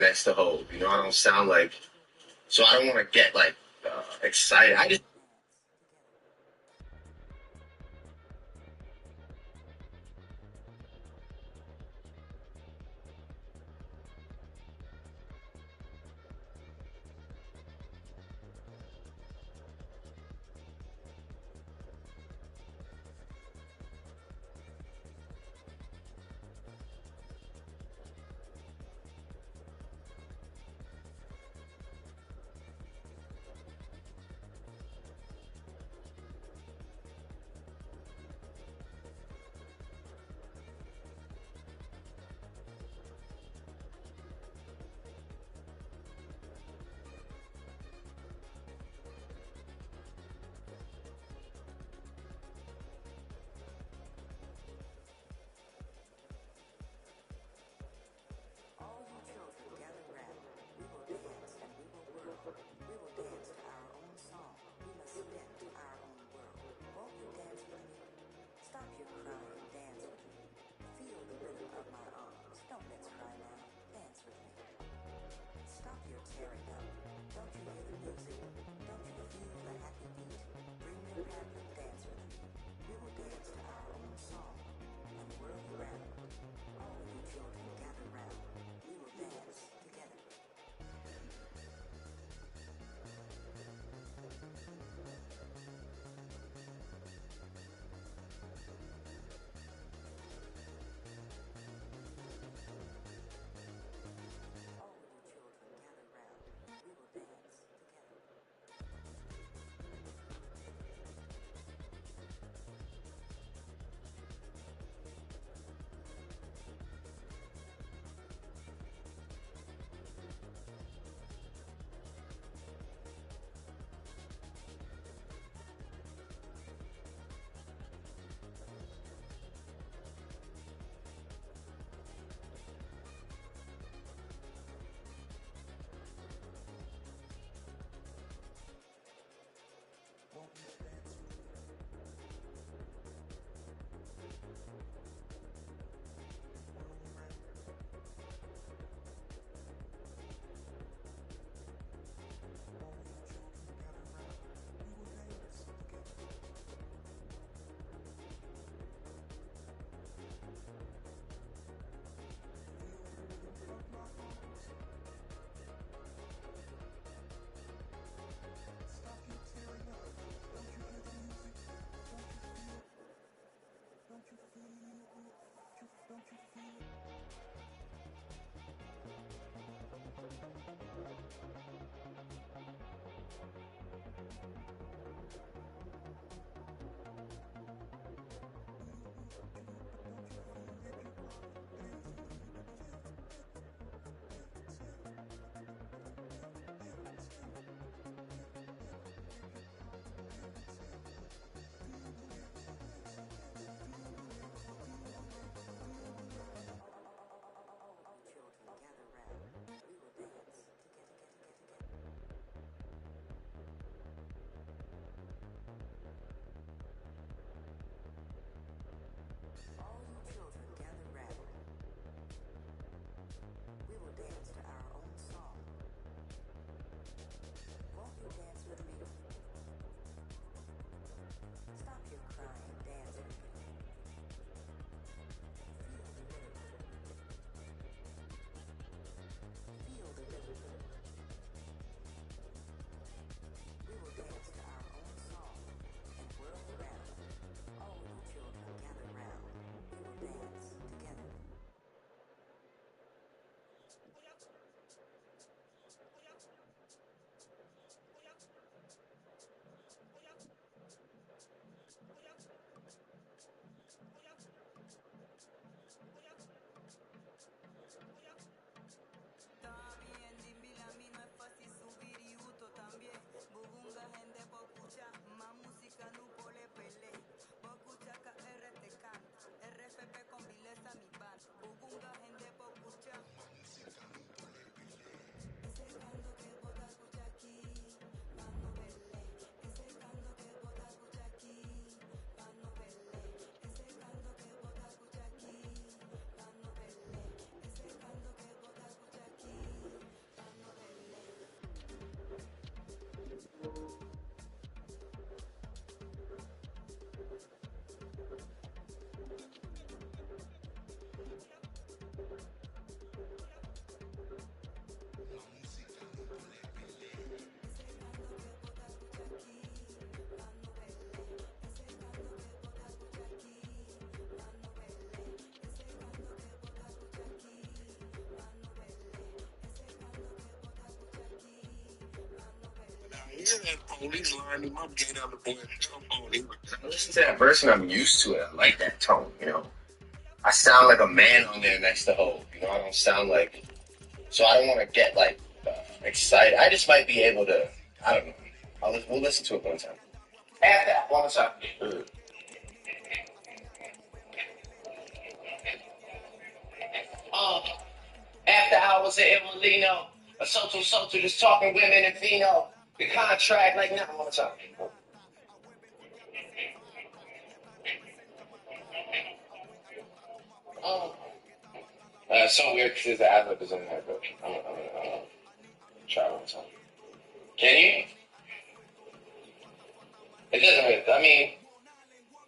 next to hold. You know, I don't sound like, so I don't want to get like excited. I just All you children, gather round. We will dance and we will whirl. We will dance to our own song. We must spin to our own world. Won't you dance with me? Stop your crying, dance with me. Feel the rhythm of my arms. Don't let's cry now. Dance with me. Stop your tearing up. Don't you hear the music? Don't you feel the happy beat? Bring your paddle and dance with me. We will dance to our own song and whirl around. All of you children, gather round. We will dance together. All of you children, gather round. We will dance together. Police lined him up, gave out the boy a phone. I listen to that verse and I'm used to it. I like that tone, you know. I sound like a man on there next to Hov. You know, I don't sound like. So I don't want to get like excited. I just might be able to. I don't know. We'll listen to it one time. Add that one time. Uh, After hours at Evelino, a social just talking women and Vino. The contract like nothing one time. So weird because the ad lib is in there, but I'm gonna try one time. Can you? It doesn't really. I mean,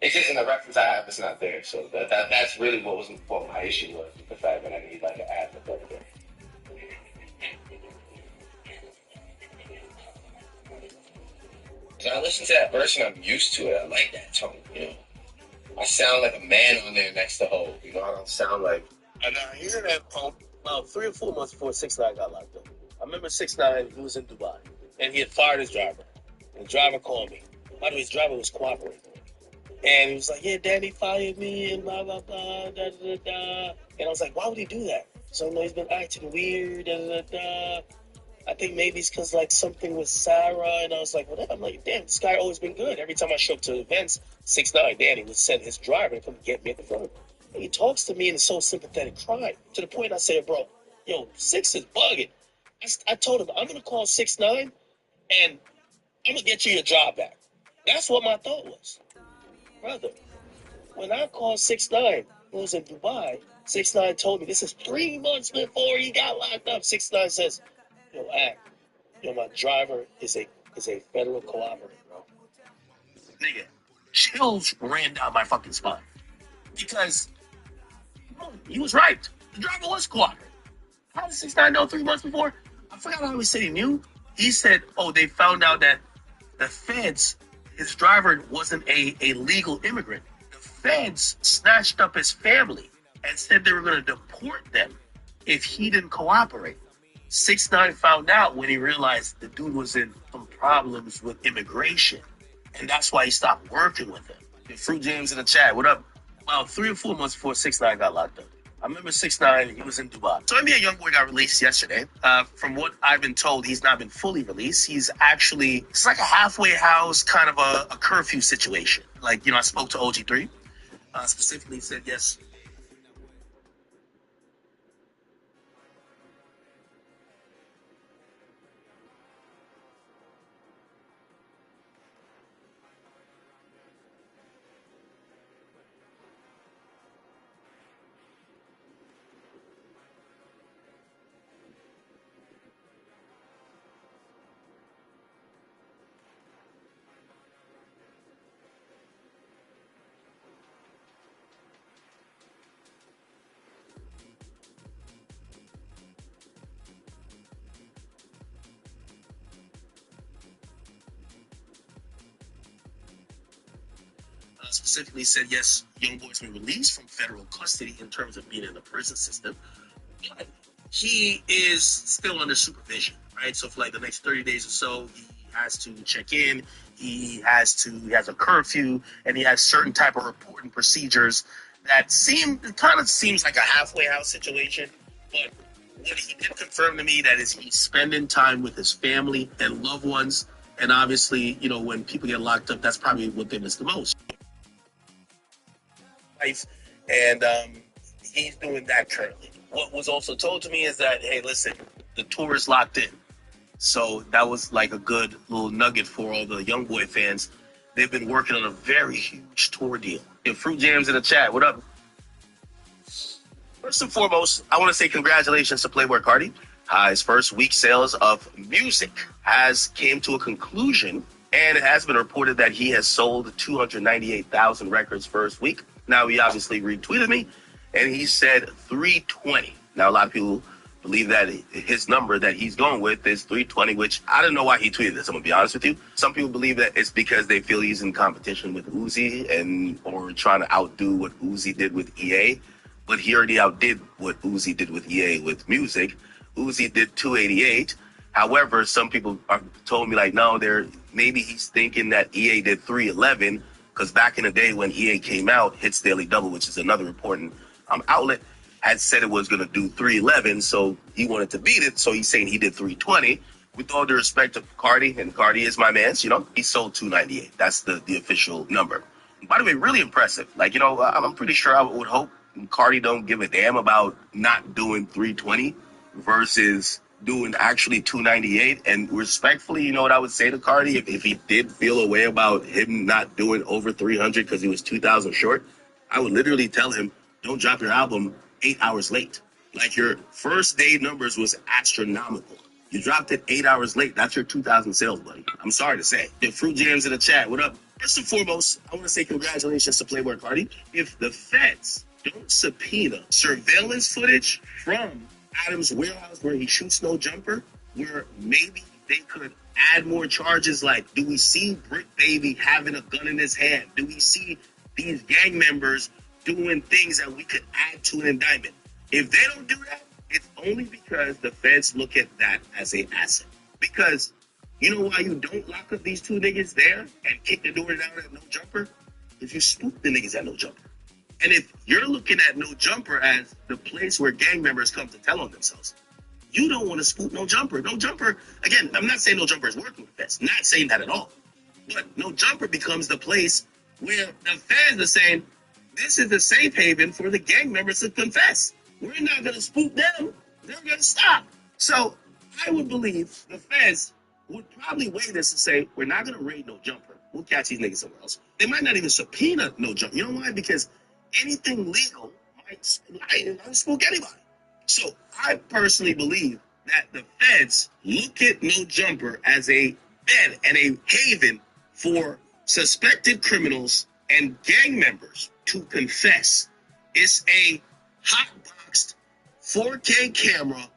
it's just in the reference I have. It's not there. So that's really what my issue was with the fact that I need like an ad lib over there. So I listen to that verse and I'm used to it. I like that tone. You know, I sound like a man on there next to Hov. You know, I don't sound like. And I hear that about 3 or 4 months before 6ix9ine got locked up. I remember 6ix9ine, he was in Dubai, and he had fired his driver. And the driver called me. By the way, his driver was cooperating. And he was like, yeah, Danny fired me, and blah, blah, blah, da, da, da. And I was like, why would he do that? So, no, he's been acting weird, da, da, da. I think maybe it's because, like, something with Sarah. And I was like, well, I'm like, damn, this guy always been good. Every time I show up to events, 6ix9ine, Danny would send his driver to come get me at the front. And he talks to me in a so sympathetic cry. To the point I said, bro, yo, 6 is bugging. I told him, I'm going to call 6ix9ine, and I'm going to get you your job back. That's what my thought was. Brother, when I called 6ix9ine, who was in Dubai, 6ix9ine told me this is 3 months before he got locked up. 6ix9ine says, yo, my driver is a federal cooperative, bro. Nigga, chills ran down my fucking spine. Because he was right. The driver was cooperative. How did 6ix9ine know 3 months before? I forgot how he said he knew. He said, oh, they found out that the feds, his driver wasn't a legal immigrant. The feds snatched up his family and said they were going to deport them if he didn't cooperate. 6ix9ine found out when he realized the dude was in some problems with immigration. And that's why he stopped working with him. Fruit James in the chat, what up? About 3 or 4 months before 6ix9ine got locked up. I remember 6ix9ine, he was in Dubai. So NBA YoungBoy got released yesterday. From what I've been told, he's not been fully released. He's actually, it's like a halfway house, kind of a curfew situation. Like, I spoke to OG3, specifically said, yes, specifically said, yes, YoungBoy's been released from federal custody in terms of being in the prison system, but he is still under supervision, right? So for like the next 30 days or so, he has to check in, he has a curfew, and he has certain type of reporting procedures that kind of seems like a halfway house situation, but what he did confirm to me that is he's spending time with his family and loved ones, and obviously, when people get locked up, that's probably what they miss the most. And he's doing that currently. What was also told to me is that, hey, listen, the tour is locked in. So that was like a good little nugget for all the YoungBoy fans. They've been working on a very huge tour deal. And Fruit Jams in the chat, what up? First and foremost, I want to say congratulations to Playboi Carti. His first week sales of music has came to a conclusion, and it has been reported that he has sold 298,000 records first week. Now, he obviously retweeted me, and he said 320. Now, a lot of people believe that his number that he's going with is 320, which I don't know why he tweeted this, I'm going to be honest with you. Some people believe that it's because they feel he's in competition with Uzi or trying to outdo what Uzi did with EA. But he already outdid what Uzi did with EA with music. Uzi did 288. However, some people are told me like, no, maybe he's thinking that EA did 311 because back in the day when EA came out, Hits Daily Double, which is another important outlet, had said it was going to do 311, so he wanted to beat it. So he's saying he did 320. With all due respect to Cardi, and Cardi is my man, he sold 298. That's the official number. By the way, really impressive. Like, I'm pretty sure I would hope Cardi don't give a damn about not doing 320 versus doing actually 298. And respectfully, what I would say to Cardi, if he did feel a way about him not doing over 300 because he was 2,000 short, I would literally tell him, don't drop your album 8 hours late. Like, your first day numbers was astronomical. You dropped it 8 hours late. That's your 2,000 sales, buddy. I'm sorry to say. The Fruit Jams in the chat, what up? First and foremost, I want to say congratulations to Playboy Cardi. If the feds don't subpoena surveillance footage from Adam's warehouse where he shoots no jumper, where maybe they could add more charges like, do we see Brick Baby having a gun in his hand? Do we see these gang members doing things that we could add to an indictment? If they don't do that, it's only because the feds look at that as an asset. Because you know why you don't lock up these two niggas there and kick the door down at no jumper? If you spook the niggas at no jumper. And if you're looking at no jumper as the place where gang members come to tell on themselves, you don't want to spook no jumper. No jumper, again, I'm not saying no jumper is working with feds. Not saying that at all. But no jumper becomes the place where the feds are saying, this is a safe haven for the gang members to confess. We're not going to spook them. They're going to stop. So I would believe the feds would probably weigh this and say, we're not going to raid no jumper. We'll catch these niggas somewhere else. They might not even subpoena no jumper. You know why? Because anything legal might spook anybody. So I personally believe that the feds look at no jumper as a bed and a haven for suspected criminals and gang members to confess. It's a hot-boxed 4K camera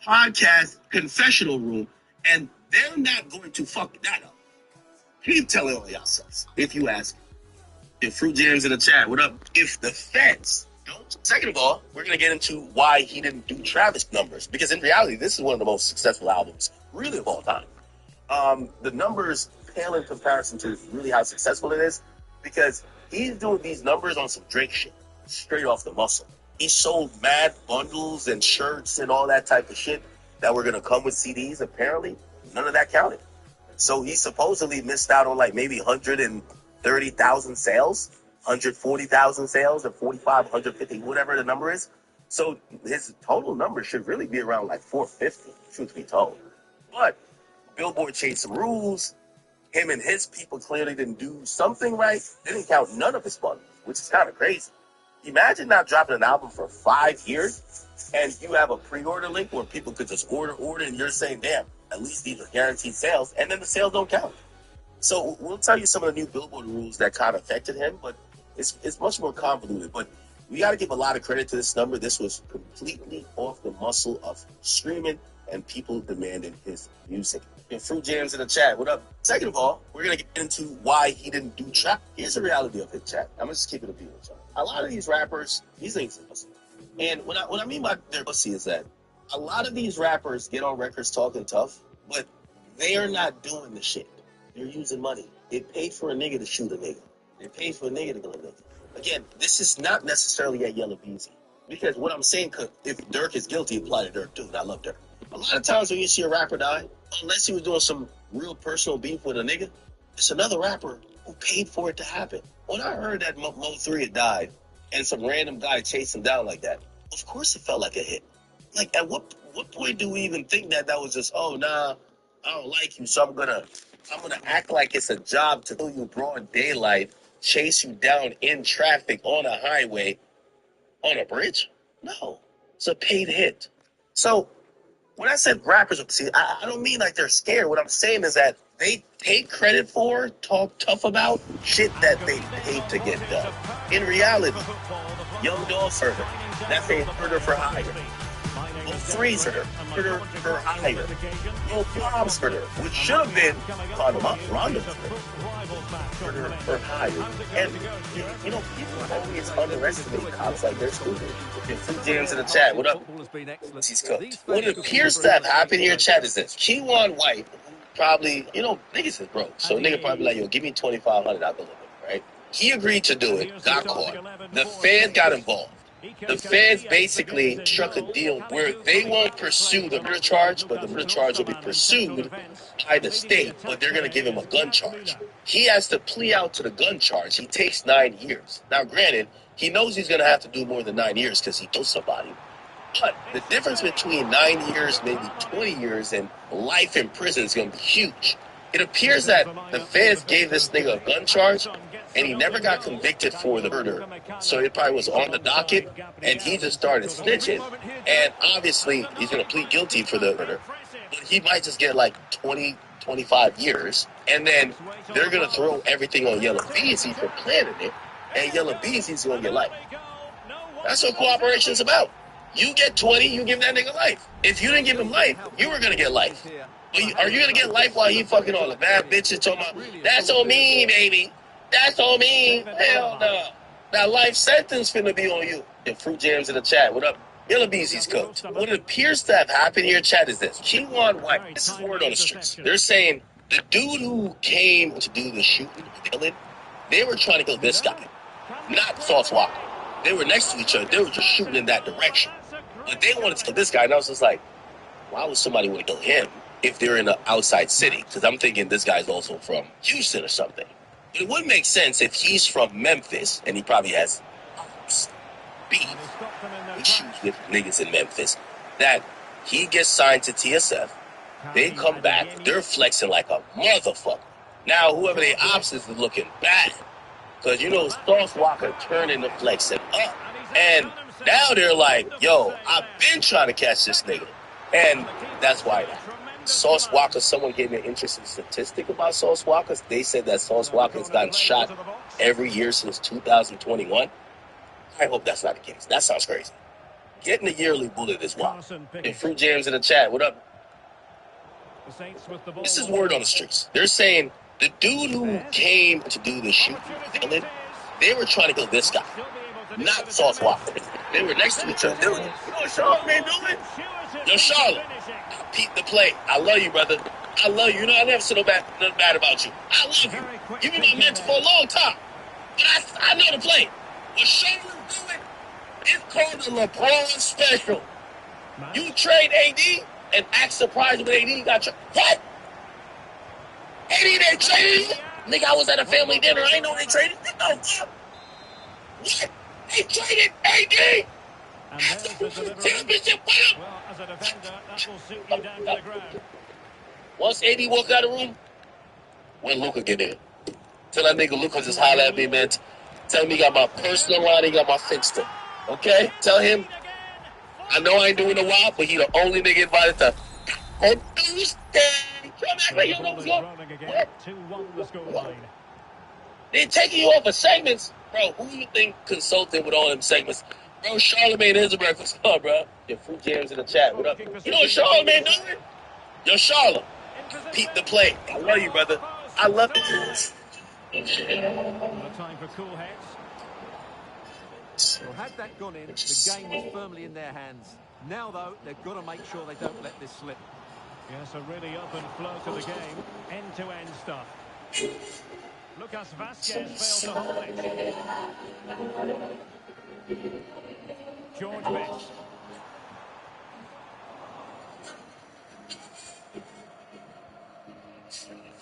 podcast confessional room, and they're not going to fuck that up. Keep telling all yourselves. If you ask, if Fruit Jams in the chat, what up? If the feds don't. Second of all, we're going to get into why he didn't do Travis numbers, because in reality, this is one of the most successful albums, really, of all time. The numbers pale in comparison to really how successful it is, because he's doing these numbers on some Drake shit, straight off the muscle. He sold mad bundles and shirts and all that type of shit that were going to come with CDs. Apparently, none of that counted. So he supposedly missed out on like maybe 130,000 sales, 140,000 sales, or 45, 150, whatever the number is. So his total number should really be around like 450, truth be told. But Billboard changed some rules. Him and his people clearly didn't do something right. They didn't count none of his bundles, which is kind of crazy. Imagine not dropping an album for 5 years and you have a pre-order link where people could just order, and you're saying, damn, at least these are guaranteed sales, and then the sales don't count. So we'll tell you some of the new Billboard rules that kind of affected him, but it's much more convoluted. But we got to give a lot of credit to this number. This was completely off the muscle of streaming and people demanding his music. And Fruit Jams in the chat, what up? Second of all, we're going to get into why he didn't do trap. Here's the reality of his chat. I'm going to just keep it a beat with y'all. A lot of these rappers, these niggas are pussy. And what I mean by they're pussy is that a lot of these rappers get on records talking tough, but they are not doing the shit. They're using money. They paid for a nigga to shoot a nigga. They paid for a nigga to kill a nigga. Again, this is not necessarily a Yellow Beezy. Because what I'm saying, if Dirk is guilty, apply to Dirk too. And I love Dirk. A lot of times when you see a rapper die, unless he was doing some real personal beef with a nigga, it's another rapper who paid for it to happen. When I heard that Mo3 had died and some random guy chased him down like that, of course it felt like a hit. Like, at what point do we even think that was just, oh, nah, I don't like you, so I'm gonna act like it's a job to kill you broad daylight, chase you down in traffic on a highway, on a bridge? No, it's a paid hit. So when I said rappers, see, I don't mean like they're scared. What I'm saying is that they take credit for, talk tough about shit that they paid to get done. In reality, Young Dog Server, that's a murder for hire. no threes for her higher, no bombs for her, which should have been Rondo's for higher. And people always underestimate cops like they're stupid. Fruit Jams in the chat. What up? He's cooked. What appears to have happened here, chat, is this: Keywan White probably, niggas is broke, so nigga probably like, yo, give me $2,500, I'll deliver it, right? He agreed to do it, got caught. The feds got involved. The feds basically struck a deal where they won't pursue the murder charge, but the murder charge will be pursued by the state, but they're going to give him a gun charge. He has to plea out to the gun charge. He takes 9 years. Now, granted, he knows he's going to have to do more than 9 years because he killed somebody. But the difference between 9 years, maybe 20 years, and life in prison is going to be huge. It appears that the feds gave this nigga a gun charge, and he never got convicted for the murder. So it probably was on the docket, and he just started snitching. And obviously, he's going to plead guilty for the murder. But he might just get like 20, 25 years, and then they're going to throw everything on Yellow Beezy for planning it, and Yellow Beezy's going to get life. That's what cooperation's about. You get 20, you give that nigga life. If you didn't give him life, you were going to get life. But are you going to get life while he fucking all the bad bitches talking about, that's on me, baby. That's on me. Hell no. That life sentence finna be on you. And Fruit Jams in the chat. What up? Yellow Beezy's cooked. What appears to have happened here, chat, is this: Keywan White. This is word on the streets. They're saying the dude who came to do the shooting, killing, they were trying to kill this guy, not Sauce Walker. They were next to each other. They were just shooting in that direction. But they wanted to kill this guy, and I was just like, why would somebody want to kill him if they're in an outside city? Because I'm thinking this guy's also from Houston or something. But it would make sense if he's from Memphis, and he probably has beef, issues with niggas in Memphis, that he gets signed to TSF, they come back, they're flexing like a motherfucker. Now, whoever they ops is looking bad. Because, Sauce Walker turning the flexing up. And now they're like, yo, I've been trying to catch this nigga. And that's why Sauce Walker, someone gave me an interesting statistic about Sauce Walker. They said that Sauce Walker has gotten shot every year since 2021. I hope that's not the case. That sounds crazy. Getting a yearly bullet is wild. And Fruit Jams in the chat, what up? This is word on the streets. They're saying the dude who came to do the shooting, they were trying to kill this guy, not Sauce Walker. They were next to each other. They were, Charlotte, man, doing? Yo, Charlotte, I peeped the play. I love you, brother. I love you. I never said nothing bad about you. I love you. You've been my mentor for a long time. But I know the play. What Charlotte doing is called the LeBron special. You trade AD and act surprised when AD got what? AD they traded him? Nigga, I was at a family dinner. I ain't know they traded him. No, what? They traded AD? Championship winner. Well, as a defender, that will suit you down to the ground. Once AD walked out of the room, when Luka get in? Tell that nigga Luka just holler at me, man. Tell him he got my personal line, he got my fixed him. Okay? Tell him, I know I ain't doing a while, but he the only nigga invited to on Tuesday. Come back like you know what's going on. What? They're taking you off of segments. Bro, who you think consulted with all them segments? Bro, Charlamagne is a breakfast club, bro. Your Fruit Jams in the chat. What up? You know what Charlamagne doing? Yo, Charlotte, peep the play. I love you, brother. I love you. Time for cool heads. Well, had that gone in, the game was firmly in their hands. Now, though, they've got to make sure they don't let this slip. Yes, a really open flow to the game. End-to-end stuff. Lucas Vazquez failed to hold it. George Best.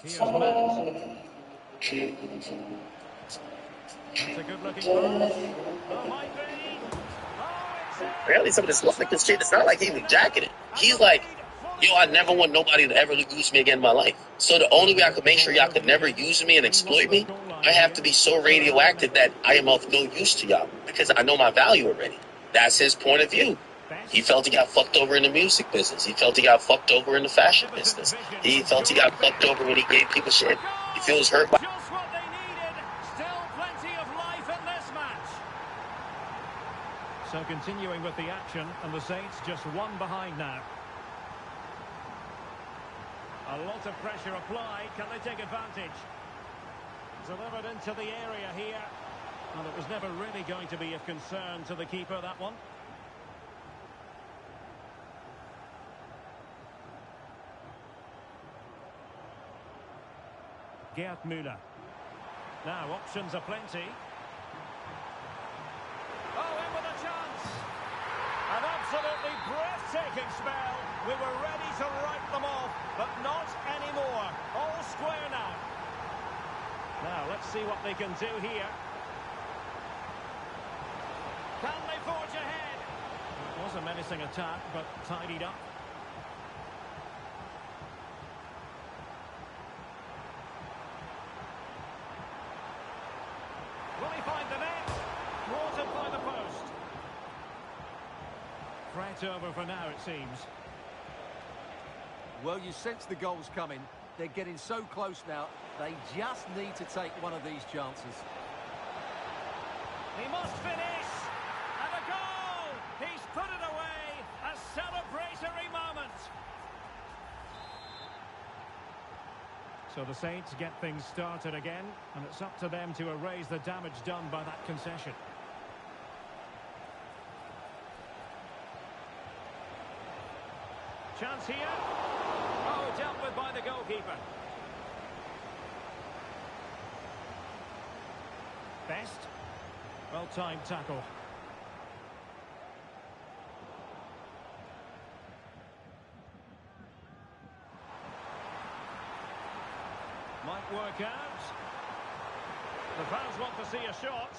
Here's Matt. That's a good-looking pass. Oh, might be. Apparently some of this stuff like this shit, it's not like he was jacking it. He's like, yo, I never want nobody to ever use me again in my life. So the only way I could make sure y'all could never use me and exploit me, I have to be so radioactive that I am of no use to y'all because I know my value already. That's his point of view. He felt he got fucked over in the music business. He felt he got fucked over in the fashion business. He felt he got fucked over when he gave people shit. He feels hurt by... Just what they needed. Still plenty of life in this match. So continuing with the action, and the Saints just one behind now. A lot of pressure applied. Can they take advantage? Delivered into the area here. And it was never really going to be of concern to the keeper, that one. Gerd Müller. Now, options aplenty. Oh, in with a chance! An absolutely breathtaking spell. We were ready to write them off, but not anymore. All square now. Now, let's see what they can do here. Can they forge ahead? It was a menacing attack, but tidied up. Will he find the net? Thwarted by the post. Threat over for now, it seems. Well, you sense the goals coming. They're getting so close now. They just need to take one of these chances. He must finish! And a goal! He's put it away! A celebratory moment! So the Saints get things started again, and it's up to them to erase the damage done by that concession. Chance here. Oh, dealt with by the goalkeeper. Best. Well-timed tackle. Might work out. The fans want to see a shot.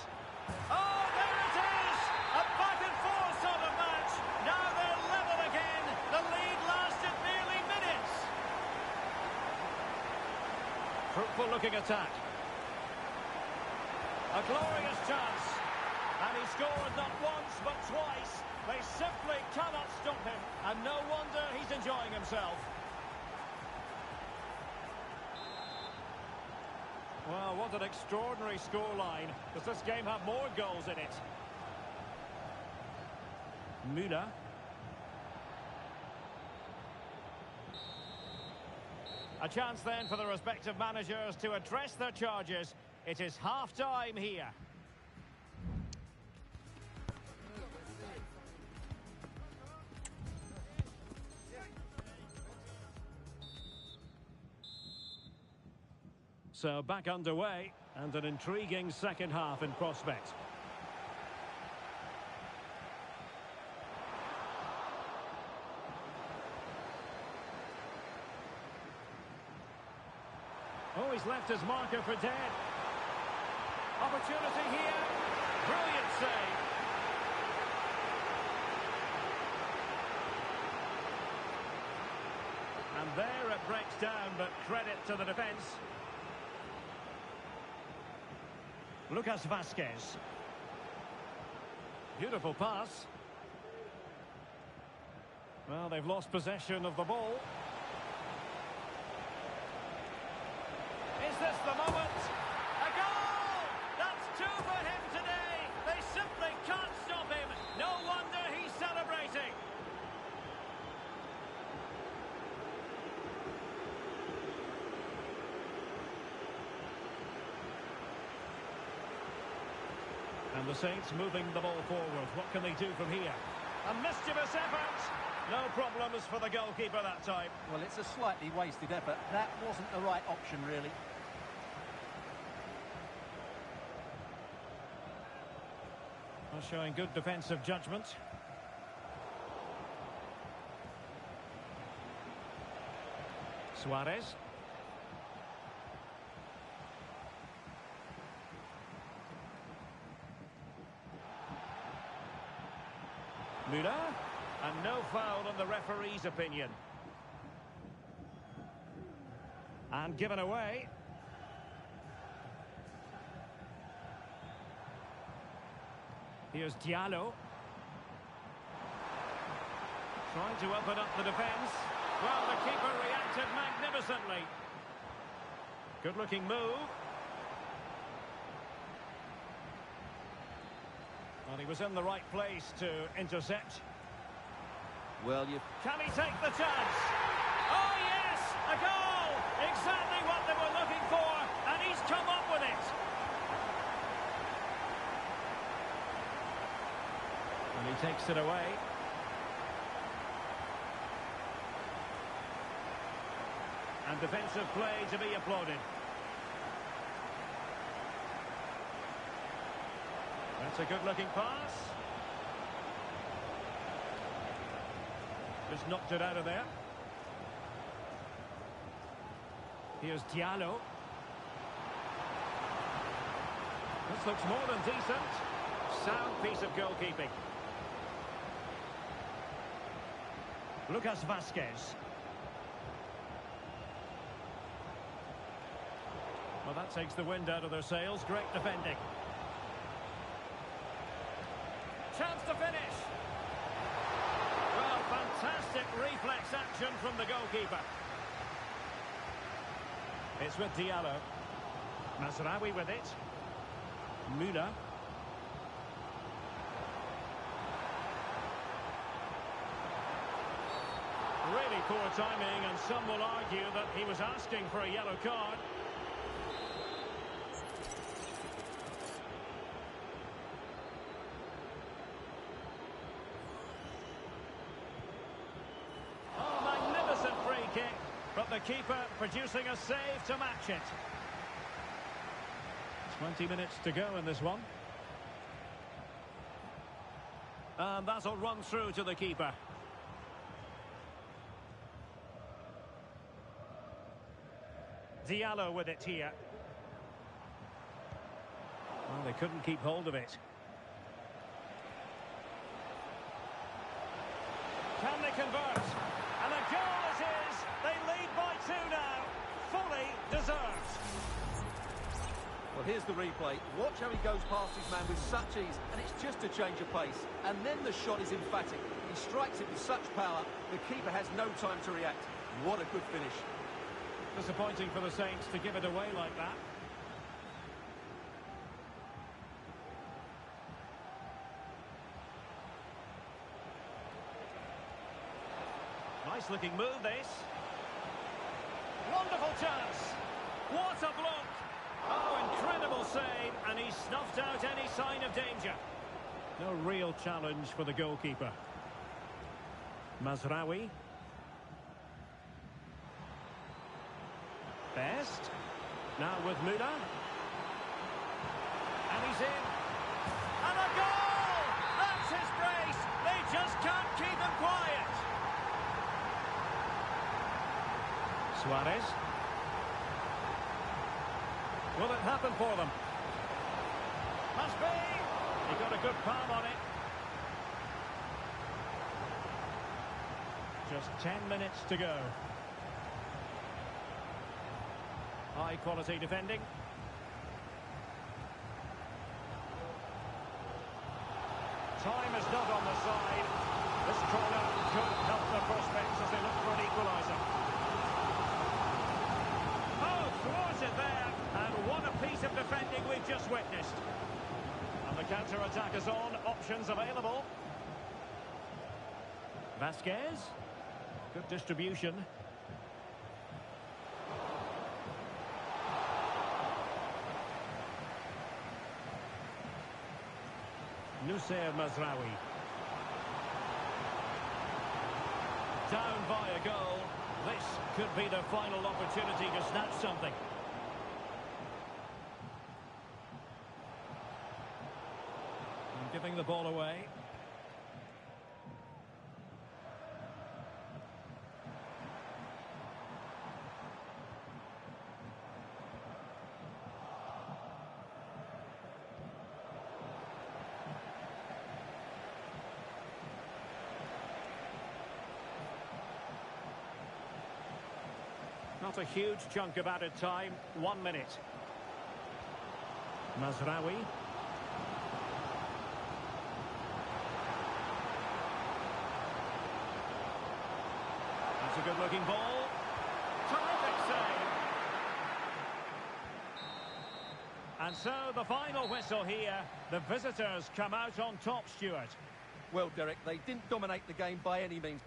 Oh, there it is! A back-and-forth sort of match. Now they're level again. The lead lasted nearly minutes. Fruitful-looking attack. A glorious chance. And he scored not once, but twice. They simply cannot stop him. And no wonder he's enjoying himself. Well, what an extraordinary scoreline. Does this game have more goals in it? Müller. A chance then for the respective managers to address their charges. It is half-time here. So back underway, and an intriguing second half in prospect. Oh, he's left his marker for dead. Opportunity here. Brilliant save. And there it breaks down, but credit to the defence. Lucas Vazquez. Beautiful pass. Well, they've lost possession of the ball. Is this the moment? A goal! That's two for him today. They simply can't stop him. No wonder he's celebrating. And the Saints moving the ball forward. What can they do from here? A mischievous effort. No problems for the goalkeeper that time. Well, it's a slightly wasted effort. That wasn't the right option, really. Well, showing good defensive judgment. Suarez. Müller, and no foul in the referee's opinion. And given away. Here's Diallo. Trying to open up the defence. Well, the keeper reacted magnificently. Good-looking move. Well, he was in the right place to intercept. Well, you Can he take the chance? Oh, yes! A goal! Exactly what they were looking for, and he's come up with it. And he takes it away. And defensive play to be applauded. That's a good-looking pass. Just knocked it out of there. Here's Diallo. This looks more than decent. Sound piece of goalkeeping. Lucas Vazquez. Well, that takes the wind out of their sails. Great defending. Chance to finish. Well, fantastic reflex action from the goalkeeper. It's with Diallo. Mazraoui with it. Müller. Really poor timing, and some will argue that he was asking for a yellow card. But the keeper producing a save to match it. 20 minutes to go in this one. And that'll run through to the keeper. Diallo with it here. Well, they couldn't keep hold of it. Can they convert? And a goal it is! They lead by 2 now. Fully deserved. Well, here's the replay. Watch how he goes past his man with such ease, and it's just a change of pace. And then the shot is emphatic. He strikes it with such power, the keeper has no time to react. What a good finish. Disappointing for the Saints to give it away like that. Nice looking move, this. Wonderful chance. What a block. Oh, incredible save, and he snuffed out any sign of danger. No real challenge for the goalkeeper. Mazraoui. Best. Now with Müller. And he's in. And a goal! That's his brace. They just can't keep him quiet. Suarez. Will it happen for them? Must be. He got a good palm on it. Just 10 minutes to go. High quality defending. Time is not on the side. This corner could help the prospects as they look for an equaliser. Oh, thwarted there. And what a piece of defending we've just witnessed. And the counter-attack is on. Options available. Vazquez. Good distribution. Noussair Mazraoui. Down by a goal. This could be the final opportunity to snatch something. And giving the ball away. Not a huge chunk of added time. 1 minute. Mazraoui. That's a good-looking ball. Terrific save. And so the final whistle here. The visitors come out on top, Stuart. Well, Derek, they didn't dominate the game by any means.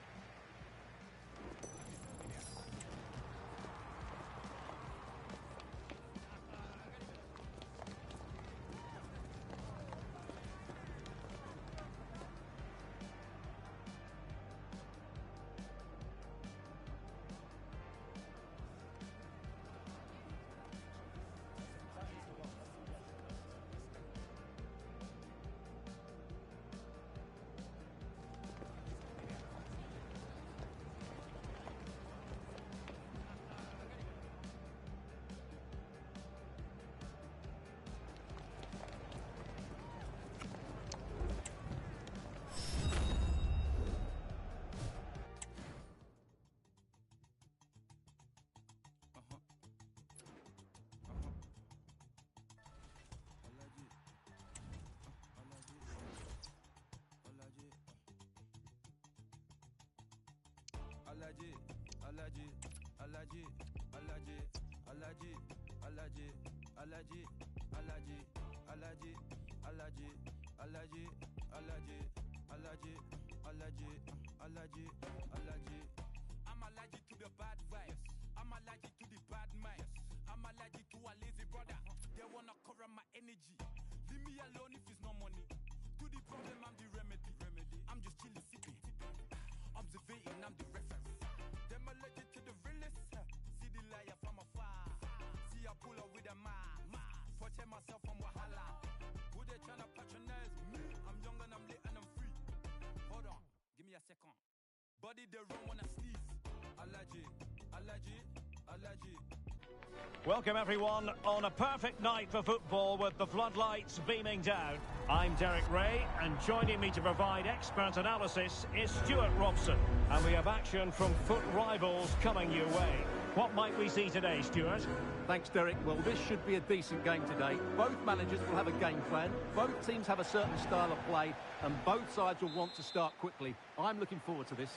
Alaji, Alaji, Alaji, Alaji, Alaji, Alaji, Alaji, Alaji, Alaji, Alaji, Alaji, Alaji, Alaji, Alaji, Alaji, Alaji. I'm allergic to the bad vibes. I'm allergic to the bad minds. I'm allergic to a lazy brother. They wanna cover my energy. Leave me alone if it's no money. To the problem, I'm the remedy. I'm just chilling, sipping. Observating, I'm the reference. Them allergic to the realest. See the liar from afar. See I pull up with a mask. Protect myself from Wahala. Who they tryna patronize me? I'm young and I'm lit and I'm free. Hold on, give me a second. Body they run when I sneeze. Allergy, allergy, allergy. Welcome everyone on a perfect night for football with the floodlights beaming down. I'm Derek Ray, and joining me to provide expert analysis is Stuart Robson. And we have action from foot rivals coming your way. What might we see today, Stuart? Thanks, Derek. Well, this should be a decent game today. Both managers will have a game plan. Both teams have a certain style of play, and both sides will want to start quickly. I'm looking forward to this.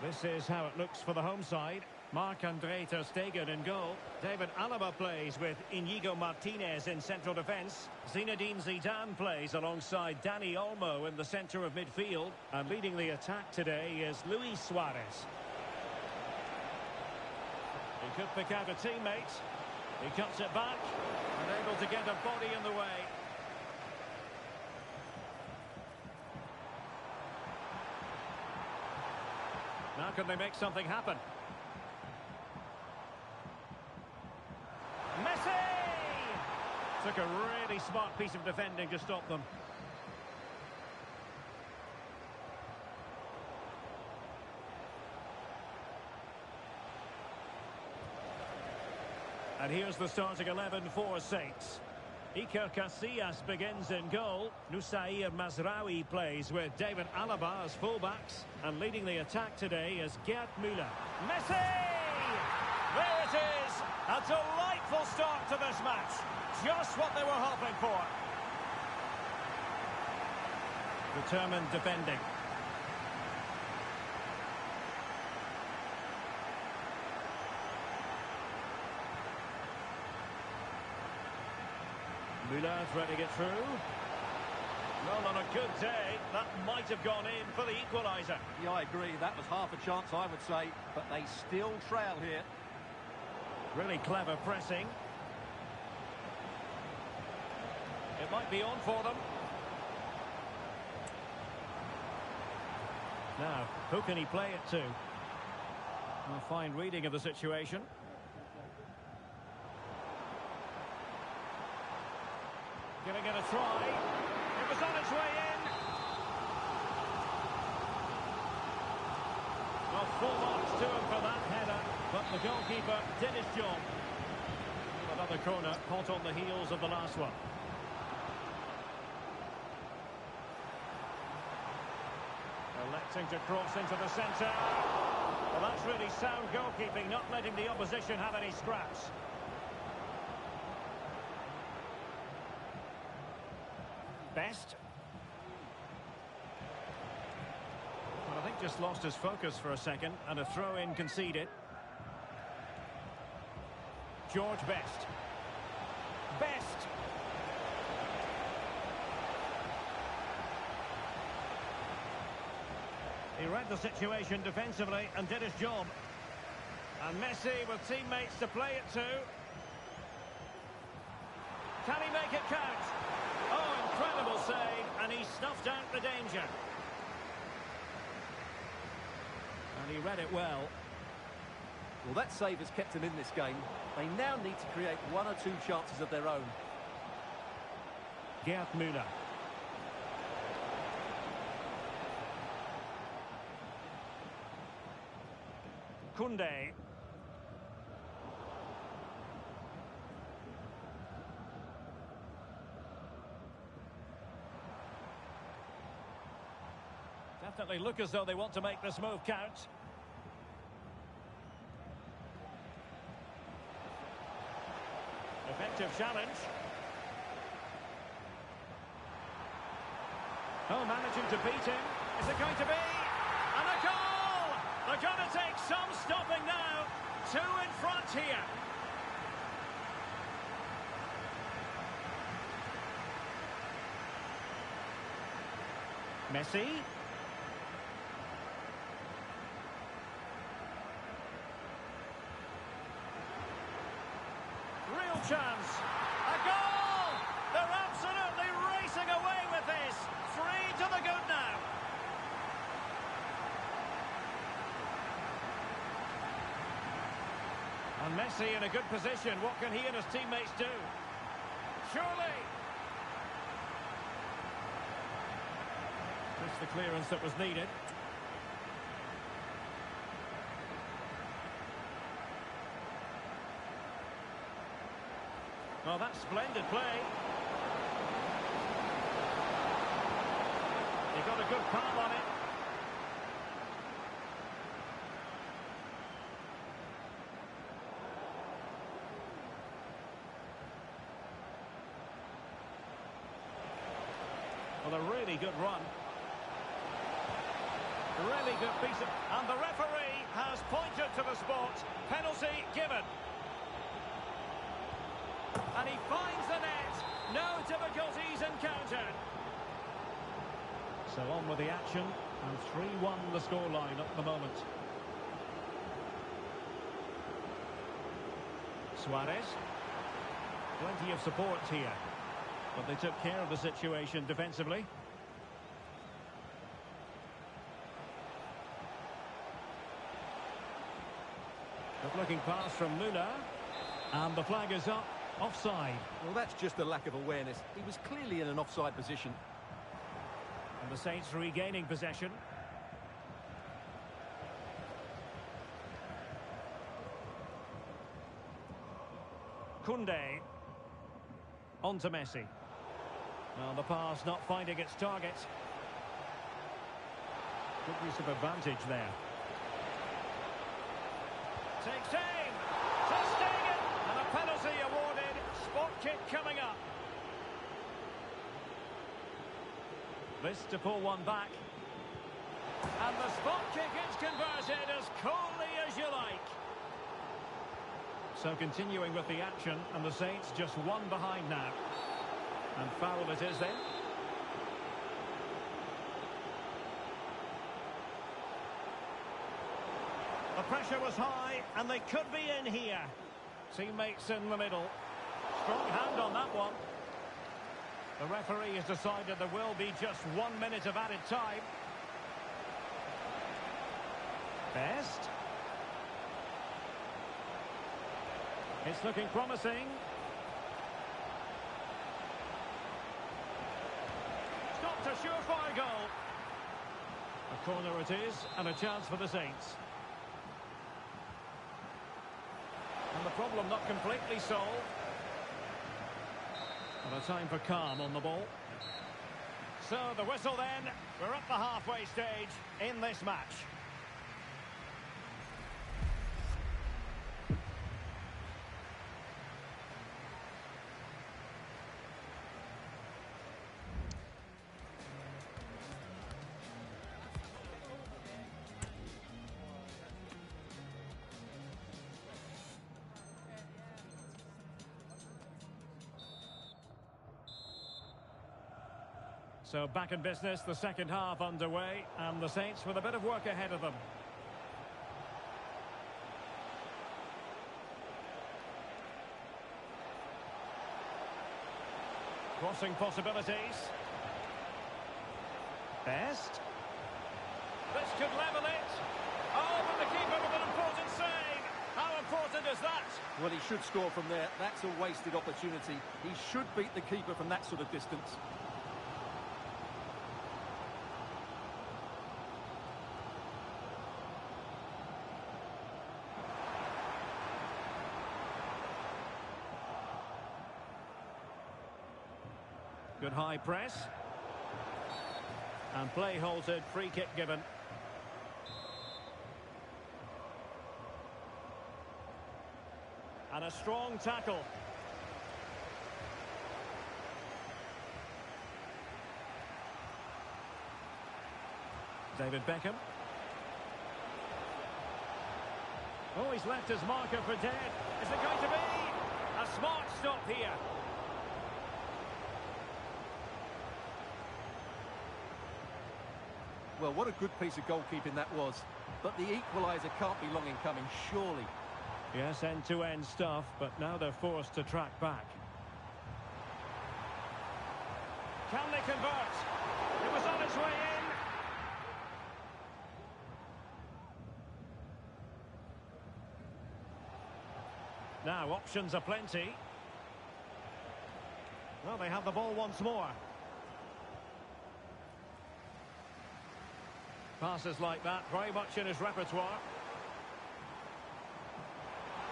This is how it looks for the home side. Marc-Andre ter Stegen in goal. David Alaba plays with Inigo Martinez in central defence. Zinedine Zidane plays alongside Dani Olmo in the centre of midfield. And leading the attack today is Luis Suarez. He could pick out a teammate. He cuts it back, unable to get a body in the way. Now can they make something happen? Messi! Took a really smart piece of defending to stop them. And here's the starting 11 for Saints. Iker Casillas begins in goal. Nusair Mazraoui plays with David Alaba as fullbacks. And leading the attack today is Gerd Müller. Messi! There it is! A delightful start to this match. Just what they were hoping for. Determined defending. Müller threading it through. Well, on a good day, that might have gone in for the equaliser. Yeah, I agree. That was half a chance, I would say. But they still trail here. Really clever pressing. It might be on for them. Now, who can he play it to? A fine reading of the situation. Giving it a try. It was on its way in. Well, full marks to him for that header, but the goalkeeper did his job. Another corner hot on the heels of the last one. Electing to cross into the centre. Well, that's really sound goalkeeping, not letting the opposition have any scraps. Best. Well, I think just lost his focus for a second, and a throw-in conceded. George Best. Best. He read the situation defensively and did his job. And Messi with teammates to play it to. Can he make it count? Oh, incredible save, and he snuffed out the danger. And he read it well. Well, that save has kept them in this game. They now need to create one or two chances of their own. Gerd Müller. Koundé. Definitely look as though they want to make this move count. Effective challenge. Oh, managing to beat him. Is it going to be? And a goal! They're going to take some stopping now. 2 in front here. Messi. Real chance. A goal! They're absolutely racing away with this. 3 to the good now. And Messi in a good position. What can he and his teammates do? Surely. That's the clearance that was needed. Well, that's splendid play. He got a good palm on it. Well, a really good run. Really good piece of... And the referee has pointed to the spot. Penalty given. And he finds the net. No difficulties encountered. So on with the action. And 3-1 the scoreline at the moment. Suarez. Plenty of support here. But they took care of the situation defensively. Good looking pass from Müller. And the flag is up. Offside. Well, that's just a lack of awareness. He was clearly in an offside position. And the Saints regaining possession. Koundé. On to Messi. Well, the pass not finding its target. Good use of advantage there. Takes aim. Testing it. And a penalty awarded. Spot kick coming up. This to pull one back. And the spot kick is converted as coolly as you like. So continuing with the action, and the Saints just 1 behind now. And foul it is then. The pressure was high, and they could be in here. Teammates in the middle. Strong hand on that one. The referee has decided there will be just 1 minute of added time. Best. It's looking promising. Stopped a surefire goal. A corner it is, and a chance for the Saints. And the problem not completely solved. And a time for calm on the ball. So the whistle then. We're at the halfway stage in this match. So back in business, the second half underway, and the Saints with a bit of work ahead of them. Crossing possibilities. Best. This could level it. Oh, but the keeper with an important save. How important is that? Well, he should score from there. That's a wasted opportunity. He should beat the keeper from that sort of distance. Good high press. And play halted, free kick given. And a strong tackle. David Beckham. Oh, he's left his marker for dead. Is it going to be? A smart stop here. Well, what a good piece of goalkeeping that was. But the equaliser can't be long in coming, surely. Yes, end-to-end stuff, but now they're forced to track back. Can they convert? It was on its way in. Now, options are plenty. Well, they have the ball once more. Passes like that, very much in his repertoire.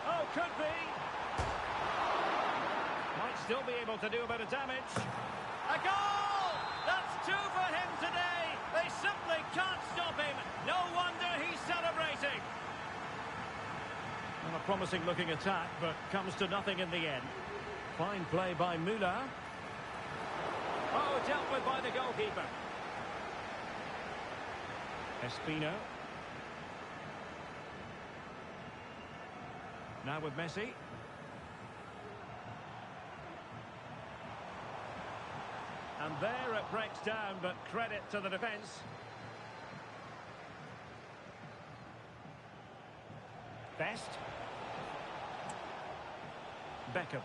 Oh, could be. Might still be able to do a bit of damage. A goal! That's two for him today. They simply can't stop him. No wonder he's celebrating. Well, a promising looking attack, but comes to nothing in the end. Fine play by Müller. Oh, dealt with by the goalkeeper. Espino. Now with Messi. And there it breaks down, but credit to the defence. Best. Beckham.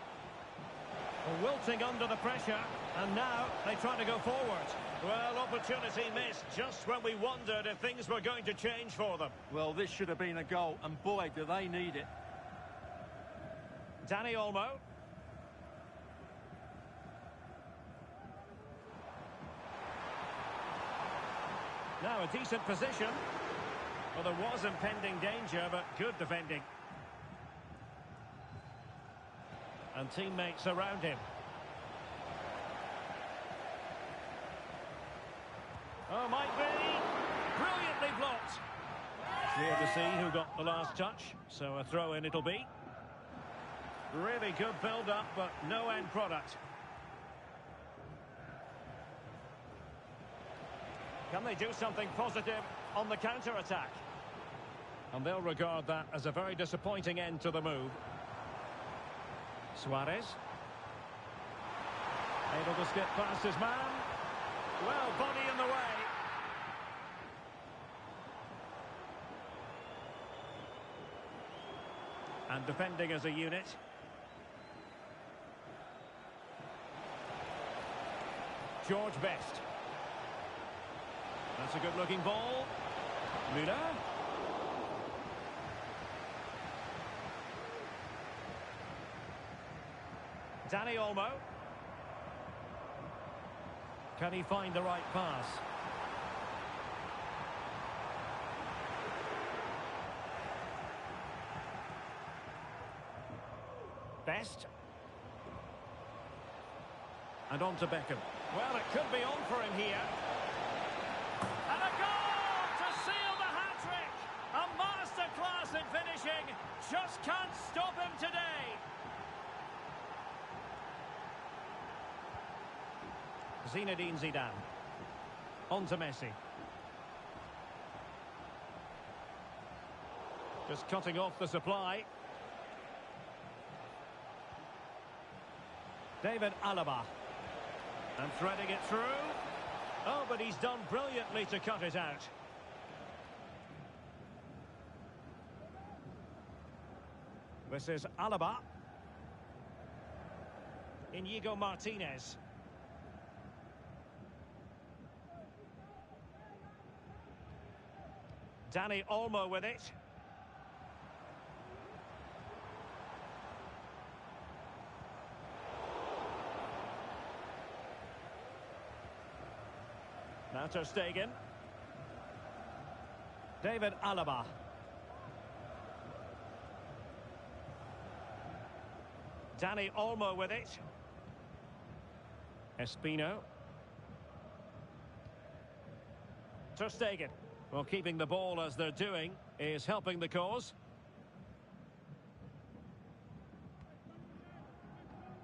Wilting under the pressure, and now they try to go forward. Well, opportunity missed just when we wondered if things were going to change for them. Well, this should have been a goal, and boy, do they need it. Dani Olmo. Now a decent position. Well, there was impending danger, but good defending. And teammates around him. Oh, might be. Brilliantly blocked. Clear to see who got the last touch. So a throw-in it'll be. Really good build-up, but no end product. Can they do something positive on the counter-attack? And they'll regard that as a very disappointing end to the move. Suarez. Able to skip past his man. Well, body in the way. And defending as a unit. George Best. That's a good-looking ball. Müller. Dani Olmo. Can he find the right pass? Best. And on to Beckham. Well, it could be on for him here. And a goal to seal the hat-trick. A masterclass in finishing. Just can't stop him today. Zinedine Zidane. On to Messi. Just cutting off the supply. David Alaba. And threading it through. Oh, but he's done brilliantly to cut it out. This is Alaba. Inigo Martinez. Dani Olmo with it. Now Ter Stegen. David Alaba. Dani Olmo with it. Espino. Ter Stegen. Well, keeping the ball as they're doing is helping the cause.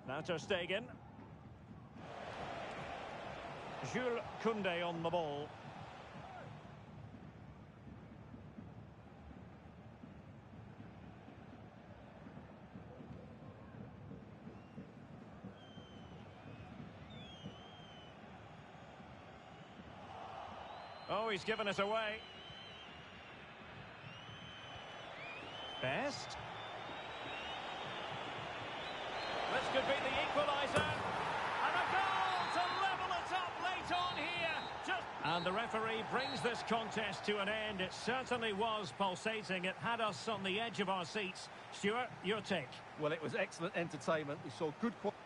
Now Ter Stegen. Jules Koundé on the ball. Oh, he's given us away. Best. This could be the equaliser. And a goal to level it up late on here. And the referee brings this contest to an end. It certainly was pulsating. It had us on the edge of our seats. Stuart, your take? Well, it was excellent entertainment. We saw good quality.